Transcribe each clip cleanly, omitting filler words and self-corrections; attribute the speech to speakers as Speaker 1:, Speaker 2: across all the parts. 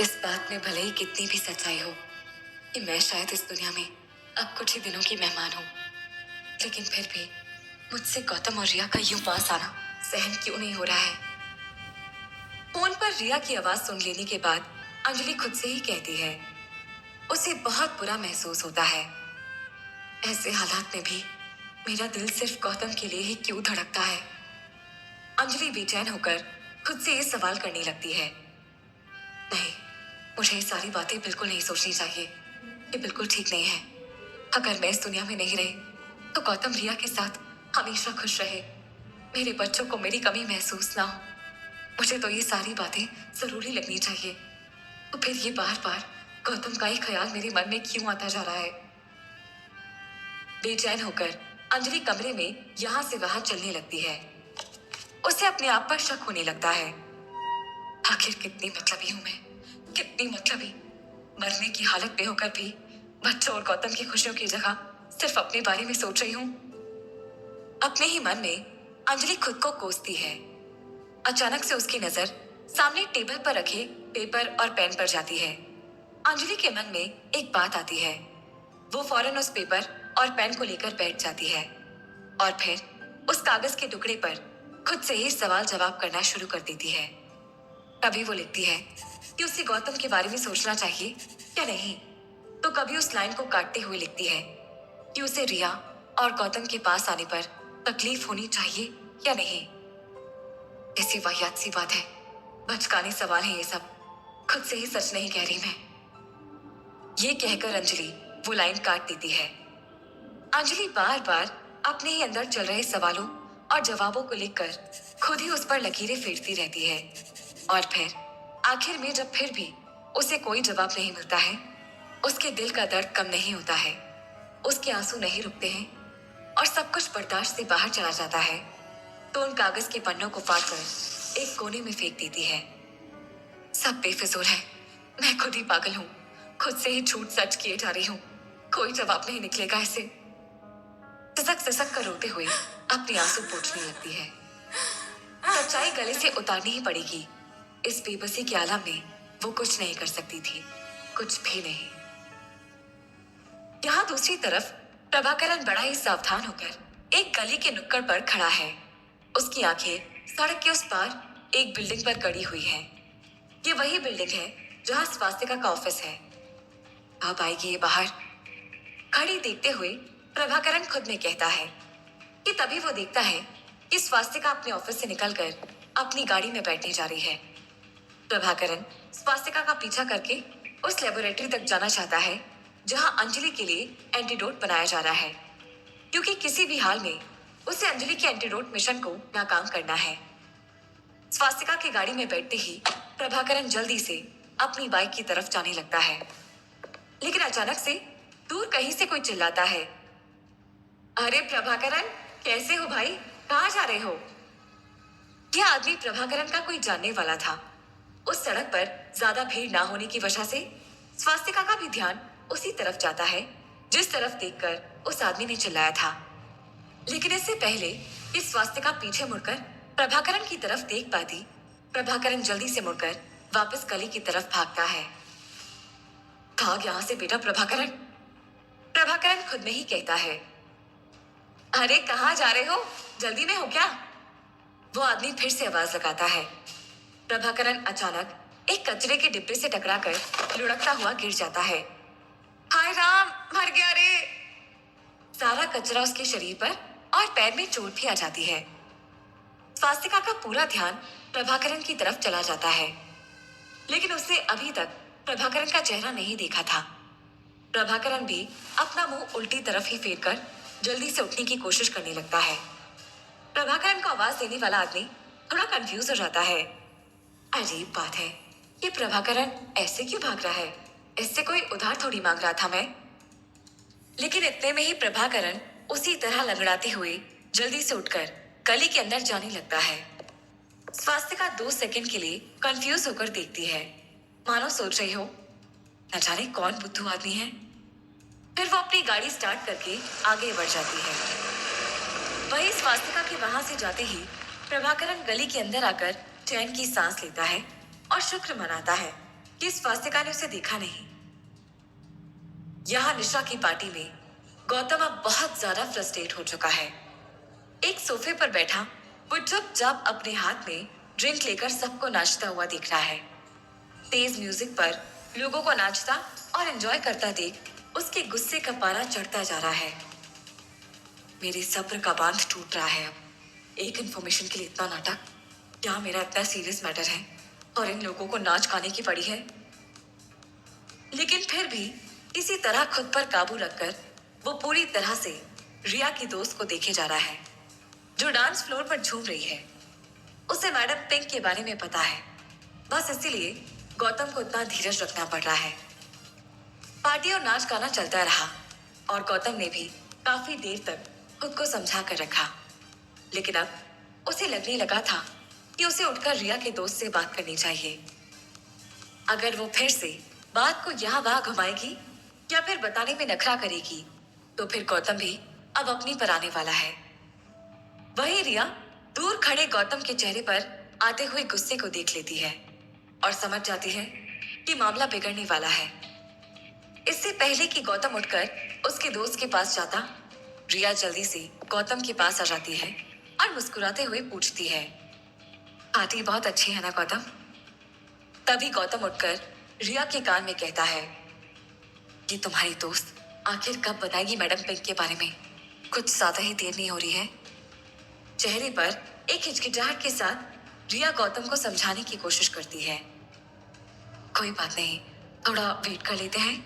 Speaker 1: इस बात में भले ही कितनी भी सच्चाई हो कि मैं शायद इस दुनिया में अब कुछ ही दिनों की मेहमान हूँ, लेकिन फिर भी मुझसे गौतम और रिया का यूं पास आना सहन क्यों नहीं हो रहा है। फोन पर रिया की आवाज सुन लेने के बाद अंजलि खुद से ही कहती है उसे बहुत बुरा महसूस होता है। ऐसे हालात में भी मेरा दिल सिर्फ गौतम के लिए ही क्यों धड़कता है। अंजलि बेचैन होकर खुद से ये सवाल करने लगती है, नहीं, मुझे ये सारी बातें बिल्कुल नहीं सोचनी चाहिए। ये बिल्कुल ठीक नहीं है। अगर मैं इस दुनिया में नहीं रही तो गौतम रिया के साथ हमेशा खुश रहे, मेरे बच्चों को मेरी कमी महसूस ना हो। मुझे तो ये सारी बातें जरूरी लगनी चाहिए। तो फिर ये बार बार गौतम का ही ख्याल मेरे मन में क्यों आता जा रहा है। बेचैन होकर अंजलि कमरे में यहाँ से वहां चलने लगती है। उसे अपने आप पर शक होने लगता है। आखिर कितनी मतलबी हूं मैं, कितनी मतलबी। मरने की हालत में होकर भी बच्चों और गौतम की खुशियों की जगह सिर्फ अपने बारे में सोच रही हूँ। अपने ही मन में अंजलि खुद को कोसती है। अचानक से उसकी नजर सामने टेबल पर रखे पेपर और पेन पर जाती है। अंजलि के मन में एक बात आती है। वो फौरन उस पेपर और पेन को लेकर बैठ जाती है और फिर उस कागज के टुकड़े पर खुद से ही सवाल जवाब करना शुरू कर देती है। कभी वो लिखती है कि उसे गौतम के बारे में सोचना चाहिए या नहीं, तो कभी उस लाइन को काटते हुए लिखती है कि उसे रिया और गौतम के पास आने पर तकलीफ होनी चाहिए या नहीं। ऐसी वाहियात सी बात है, बचकाने सवाल है ये सब। खुद से ही सच नहीं कह रही मैं। ये कहकर अंजलि वो लाइन काट देती है। अंजलि बार बार अपने ही अंदर चल रहे सवालों और जवाबों को लिखकर खुद ही उस पर लकीरें फेरती रहती है और फिर आखिर में जब फिर भी उसे कोई जवाब नहीं मिलता है, उसके दिल का दर्द कम नहीं होता है, उसके आंसू नहीं रुकते हैं और सब कुछ बर्दाश्त से बाहर चला जाता है, तो उन कागज के पन्नों को फाड़कर एक कोने में फेंक देती है। सब बेफिजूल है, मैं खुद ही पागल हूँ, खुद से ही झूठ सच किए जा रही हूँ। कोई जवाब नहीं निकलेगा ऐसे। सिसक सिसक कर रोते हुए अपने आंसू पोंछने लगती है। सच्चाई गले से उतारनी ही पड़ेगी। इस बेबसी के आलम में वो कुछ नहीं कर सकती थी, कुछ भी नहीं। यहाँ दूसरी तरफ प्रभाकरण बड़ा ही सावधान होकर एक गली के नुक्कड़ पर खड़ा है। उसकी आंखें सड़क के उस पार एक बिल्डिंग पर गड़ी हुई हैं। ये वही बिल्डिंग है जहाँ स्वास्तिका का ऑफिस है। अब आएगी ये बाहर। घड़ी देखते हुए प्रभाकरण खुद में कहता है कि तभी वो देखता है कि स्वास्तिका अपने ऑफिस से निकलकर अपनी गाड़ी में बैठने जा रही है। प्रभाकरण स्वास्तिका का पीछा करके उस लेबोरेटरी तक जाना चाहता है जहां अंजलि के लिए एंटीडोट बनाया जा रहा है, क्योंकि किसी भी हाल में उसे अंजलि के एंटीडोट मिशन को नाकाम करना है। स्वास्तिका की गाड़ी में बैठते ही प्रभाकरण जल्दी से अपनी बाइक की तरफ जाने लगता है, लेकिन अचानक से दूर कहीं से कोई चिल्लाता है, अरे प्रभाकरण, कैसे हो भाई, कहाँ जा रहे हो? यह आदमी प्रभाकरण का कोई जानने वाला था। उस सड़क पर ज्यादा भीड़ ना होने की वजह से स्वास्तिका का भी ध्यान उसी तरफ जाता है जिस तरफ देखकर उस आदमी ने चिल्लाया था। लेकिन इससे पहले कि स्वास्तिका पीछे मुड़कर प्रभाकरण की तरफ देख पाती, प्रभाकरण जल्दी से मुड़कर वापस गली की तरफ भागता है। भाग यहाँ से बेटा प्रभाकरण, प्रभाकरण खुद में ही कहता है। अरे कहाँ जा रहे हो, जल्दी में हो क्या? वो आदमी फिर से आवाज लगाता है। प्रभाकरण अचानक एक कचरे के डिब्बे से टकराकर लुढ़कता हुआ गिर जाता है। हाय राम, मर गया रे। सारा कचरा उसके शरीर पर और पैर में चोट भी आ जाती है। स्वास्तिका का पूरा ध्यान प्रभाकरण की तरफ चला जाता है, लेकिन उसने अभी तक प्रभाकरण का चेहरा नहीं देखा था। प्रभाकरण भी अपना मुंह उल्टी तरफ ही फेरकर जल्दी से उठने की कोशिश करने लगता है। प्रभाकरण को आवाज देने वाला आदमी थोड़ा कंफ्यूज हो जाता है। अजीब बात है, ये प्रभाकरण ऐसे क्यों भाग रहा है? इससे कोई उधार थोड़ी मांग रहा था मैं। लेकिन इतने में ही प्रभाकरण उसी तरह लंगड़ाते हुए जल्दी से उठकर गली के अंदर जाने लगता है। स्वास्तिका 2 सेकंड के लिए कंफ्यूज होकर देखती है, मानो सोच रही हो न जाने कौन बुद्धू आदमी है। फिर वो अपनी गाड़ी स्टार्ट करके आगे बढ़ जाती है। वही स्वास्तिका के वहां से जाते ही प्रभाकरण गली के अंदर आकर चैन की सांस लेता है और शुक्र मनाता है कि स्वास्तिका ने उसे देखा नहीं। यहाँ निशा की पार्टी में गौतम अब बहुत ज्यादा फ्रस्ट्रेट हो चुका है। एक सोफे पर बैठा वो चुपचाप अपने हाथ में ड्रिंक लेकर सबको नाचता हुआ दिख रहा है। तेज म्यूजिक पर लोगों को नाचता और एंजॉय करता देख उसके गुस्से का पारा चढ़ता जा रहा है। मेरे सब्र का बांध टूट रहा है अब। एक इंफॉर्मेशन के लिए इतना नाटक, क्या मेरा इतना सीरियस मैटर है और इन लोगों को नाच गाने की पड़ी है? लेकिन फिर भी इसी तरह खुद पर काबू रखकर वो पूरी तरह से रिया की दोस्त को देखे जा रहा है, जो डांस फ्लोर पर झूम रही है। उसे मैडम पिंक के बारे में पता है, बस इसीलिए गौतम को इतना धीरज रखना पड़ रहा है। पार्टी और नाच गाना चलता रहा और गौतम ने भी काफी देर तक खुद को समझा कर रखा। लेकिन अब उसे लगने लगा था कि उसे उठकर रिया के दोस्त से बात करनी चाहिए। अगर वो फिर से बात को यहाँ वहां घुमाएगी या फिर बताने में नखरा करेगी, तो फिर गौतम भी अब अपनी पर आने वाला है। वही रिया दूर खड़े गौतम के चेहरे पर आते हुए गुस्से को देख लेती है और समझ जाती है कि मामला बिगड़ने वाला है। इससे पहले कि गौतम उठकर उसके दोस्त के पास जाता, रिया जल्दी से गौतम के पास आ जाती है और मुस्कुराते हुए पूछती है, पार्टी बहुत अच्छी है ना गौतम? तभी गौतम उठकर रिया के कान में कहता है कि तुम्हारी दोस्त आखिर कब बताएगी मैडम पिंक के बारे में? कुछ ज्यादा ही देर नहीं हो रही है? चेहरे पर एक हिचकिचाहट के साथ रिया गौतम को समझाने की कोशिश करती है, कोई बात नहीं, थोड़ा वेट कर लेते हैं।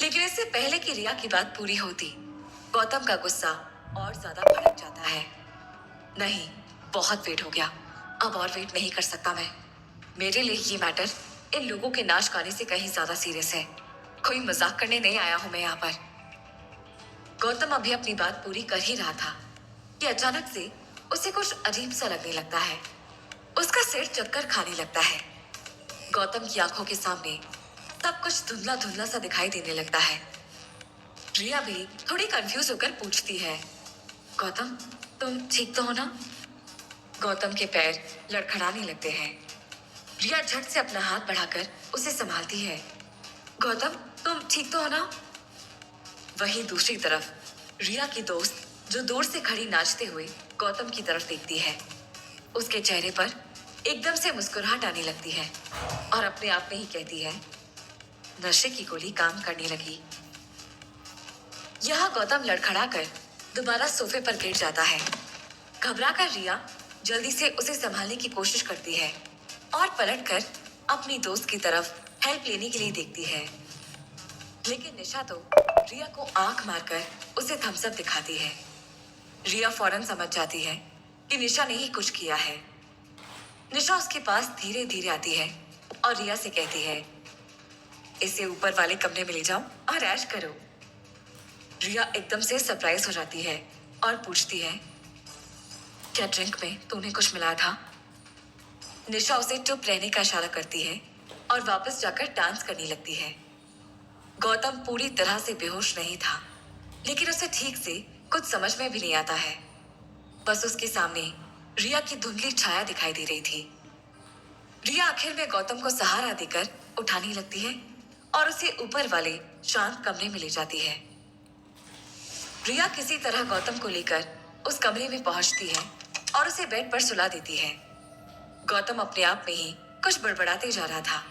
Speaker 1: लेकिन इससे पहले कि रिया की बात पूरी होती, गौतम का गुस्सा और ज्यादा भड़क जाता है। नहीं, बहुत वेट हो गया, अब और वेट नहीं कर सकता मैं। मेरे लिए ये मैटर इन लोगों के नाच गाने से कहीं ज्यादा सीरियस है। कोई मजाक करने नहीं आया हूं मैं यहाँ पर। गौतम अभी अपनी बात पूरी कर ही रहा था कि अचानक से उसे कुछ अजीब सा लगने लगता है। उसका सिर चक्कर खाने लगता है। गौतम की आंखों के सामने सब कुछ धुंधला धुंधला सा दिखाई देने लगता है। रिया भी थोड़ी कंफ्यूज होकर पूछती है, गौतम तुम ठीक तो हो ना? गौतम के पैर लड़खड़ाने लगते हैं। रिया झट से अपना हाथ बढ़ाकर उसे संभालती है, गौतम तुम ठीक तो हो ना? वहीं दूसरी तरफ रिया की दोस्त जो दूर से खड़ी नाचते हुए गौतम की तरफ देखती है, उसके चेहरे पर एकदम से मुस्कुराहट आने लगती है और अपने आप में ही कहती है, नशे की गोली काम करने लगी। यह गौतम लड़खड़ा कर दोबारा सोफे पर गिर जाता है। घबराकर रिया जल्दी से उसे संभालने की कोशिश करती है और पलटकर अपनी दोस्त की तरफ हेल्प लेने के लिए देखती है। लेकिन निशा तो रिया को आंख मारकर उसे थम्स अप दिखाती है। रिया फौरन समझ जाती है कि निशा ने ही कुछ किया है। निशा उसके पास धीरे धीरे आती है और रिया से कहती है, इसे ऊपर वाले कमरे में ले जाओ और ऐश करो। रिया एकदम से सरप्राइज हो जाती है और पूछती है, क्या ड्रिंक में तूने कुछ मिलाया था? निशा उसे चुप रहने का इशारा करती है और वापस जाकर डांस करने लगती है। गौतम पूरी तरह से बेहोश नहीं था, लेकिन उसे ठीक से कुछ समझ में भी नहीं आता है। बस उसके सामने रिया की धुंधली छाया दिखाई दे रही थी। रिया आखिर में गौतम को सहारा देकर उठाने लगती है और उसे ऊपर वाले शांत कमरे में ले जाती है। रिया किसी तरह गौतम को लेकर उस कमरे में पहुंचती है और उसे बेड पर सुला देती है। गौतम अपने आप में ही कुछ बड़बड़ाते जा रहा था।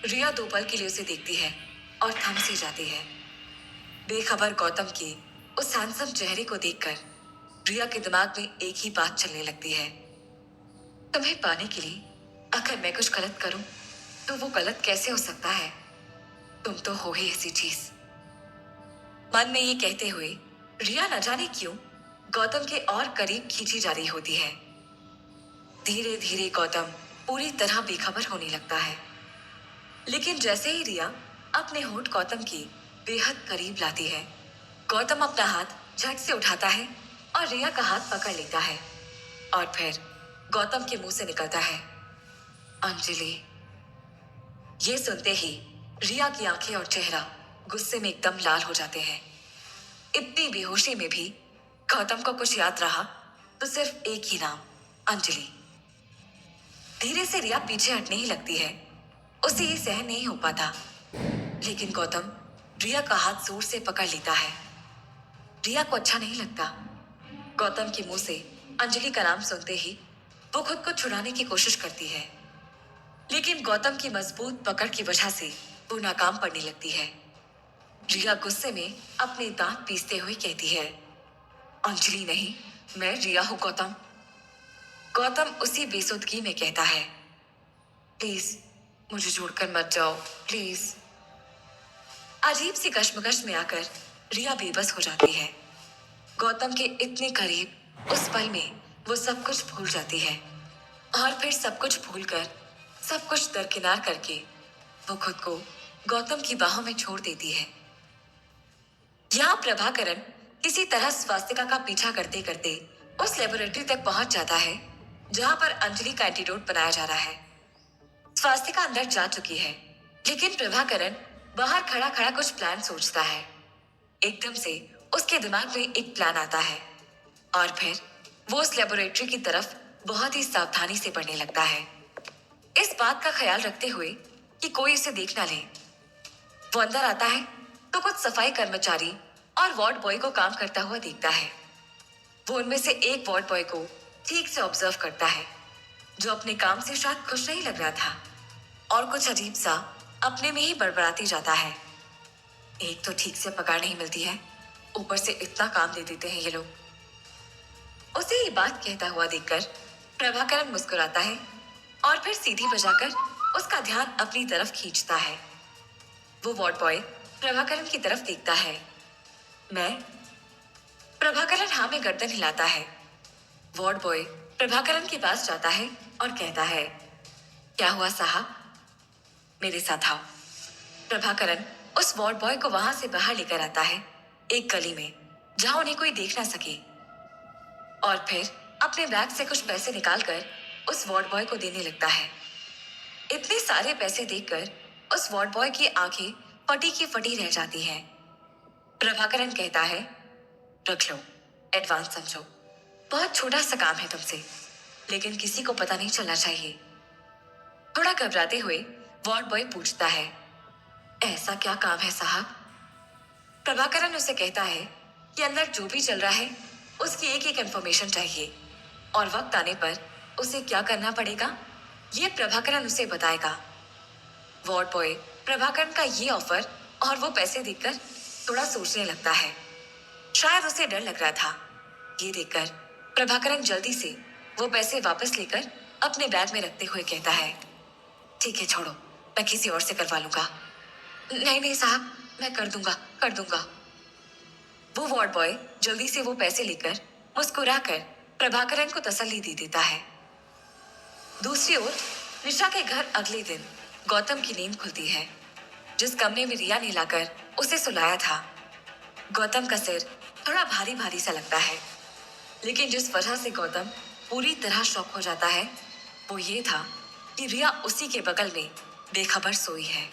Speaker 1: रिया 2 पल के लिए उसे देखती है और थम सी जाती है। बेखबर गौतम के उस हैंडसम चेहरे को देखकर रिया के दिमाग में एक ही बात चलने लगती है, तुम्हें पाने के लिए अगर मैं कुछ गलत करूं तो वो गलत कैसे हो सकता है? तुम तो हो ही ऐसी चीज। मन में ये कहते हुए रिया न जाने क्यों गौतम के और करीब खींची जा रही होती है। धीरे धीरे गौतम पूरी तरह बेखबर होने लगता है। लेकिन जैसे ही रिया अपने होंठ गौतम की बेहद करीब लाती है, गौतम अपना हाथ झट से उठाता है और रिया का हाथ पकड़ लेता है और फिर गौतम के मुंह से निकलता है, अंजलि। ये सुनते ही रिया की आंखें और चेहरा गुस्से में एकदम लाल हो जाते हैं। इतनी बेहोशी में भी गौतम को कुछ याद रहा तो सिर्फ एक ही नाम, अंजलि। धीरे से रिया पीछे हटने ही लगती है, उसे ये सहन नहीं हो पाता। लेकिन गौतम रिया का हाथ जोर से पकड़ लेता है। रिया को अच्छा नहीं लगता। गौतम के मुंह से अंजलि का नाम सुनते ही वो खुद को छुड़ाने की कोशिश करती है, लेकिन गौतम की मजबूत पकड़ की वजह से वो नाकाम पड़ने लगती है। रिया गुस्से में अपने दांत पीसते हुए कहती है, अंजलि नहीं, मैं रिया हूं गौतम। गौतम उसी बेसुदगी में कहता है, प्लीज मुझे छोड़कर मत जाओ, प्लीज। अजीब सी कश्मकश में आकर रिया बेबस हो जाती है। गौतम के इतने करीब उस पल में वो सब कुछ भूल जाती है, और फिर सब कुछ भूलकर, सब कुछ दरकिनार करके वो खुद को गौतम की बाहों में छोड़ देती है। यहाँ प्रभाकरण किसी तरह स्वास्तिका का पीछा करते करते उस लेबोरेटरी तक पहुंच जाता है जहां पर अंजलि का एंटीडोट बनाया जा रहा है। स्वास्तिका अंदर जा चुकी है, लेकिन प्रभाकरण बाहर खड़ा खड़ा कुछ प्लान सोचता है। एकदम से उसके दिमाग में एक प्लान आता है, और फिर वो उस लेबोरेटरी की तरफ बहुत ही सावधानी से बढ़ने लगता है, इस बात का ख्याल रखते हुए कि कोई उसे देख ना ले। वो अंदर आता है तो कुछ सफाई कर्मचारी और वार्ड बॉय को काम करता हुआ देखता है। वो उनमें से एक वार्ड बॉय को ठीक से ऑब्जर्व करता है, जो अपने काम से शायद खुश नहीं लग रहा था और कुछ अजीब सा अपने में ही बड़बड़ाती जाता है। एक तो ठीक से पगार नहीं मिलती है, ऊपर से इतना काम दे देते हैं ये लोग। उसे ये बात कहता हुआ देखकर प्रभाकरण मुस्कुराता है और फिर सीधी बजाकर उसका ध्यान अपनी तरफ खींचता है। वो वार्ड बॉय प्रभाकरण की तरफ देखता है। मैं? प्रभाकरण हाँ में गर्दन हिलाता है। वार्ड बॉय प्रभाकरण के पास जाता है और कहता है, क्या हुआ साहब? मेरे साथ आओ। प्रभाकरण उस वार्ड बॉय को वहां से बाहर लेकर आता है, एक गली में जहां उन्हें कोई देख ना सके, और फिर अपने बैग से कुछ पैसे निकालकर उस वार्ड बॉय को देने लगता है। इतने सारे पैसे देखकर उस वार्ड बॉय की आंखें फटी की फटी रह जाती हैं। प्रभाकरण कहता है, रख लो, एडवांस समझो। बहुत छोटा सा काम है तुमसे, लेकिन किसी को पता नहीं चलना चाहिए। थोड़ा घबराते हुए वार्ड बॉय पूछता है, ऐसा क्या काम है साहब? प्रभाकरण उसे कहता है कि अंदर जो भी चल रहा है उसकी एक एक इंफॉर्मेशन चाहिए, और वक्त आने पर उसे क्या करना पड़ेगा ये प्रभाकरण उसे बताएगा। वार्ड बॉय प्रभाकरण का ये ऑफर और वो पैसे देखकर थोड़ा सोचने लगता है। शायद उसे डर लग रहा था। ये देखकर प्रभाकरण जल्दी से वो पैसे वापस लेकर अपने बैग में रखते हुए कहता है, ठीक है छोड़ो, मैं किसी और से करवा लूंगा। नहीं नहीं साहब, मैं कर दूंगा। वो वार्ड बॉय जल्दी से वो पैसे लेकर मुस्कुराकर प्रभाकरण को तसल्ली दे देता है। दूसरी ओर निशा के घर अगले दिन गौतम की नींद खुलती है। जिस कमरे में रिया ने लाकर उसे सुलाया था, गौतम का सिर थोड़ा भारी भारी सा लगता है, लेकिन जिस वजह से गौतम पूरी तरह शॉक हो जाता है वो ये था कि रिया उसी के बगल में बेखबर सोई है।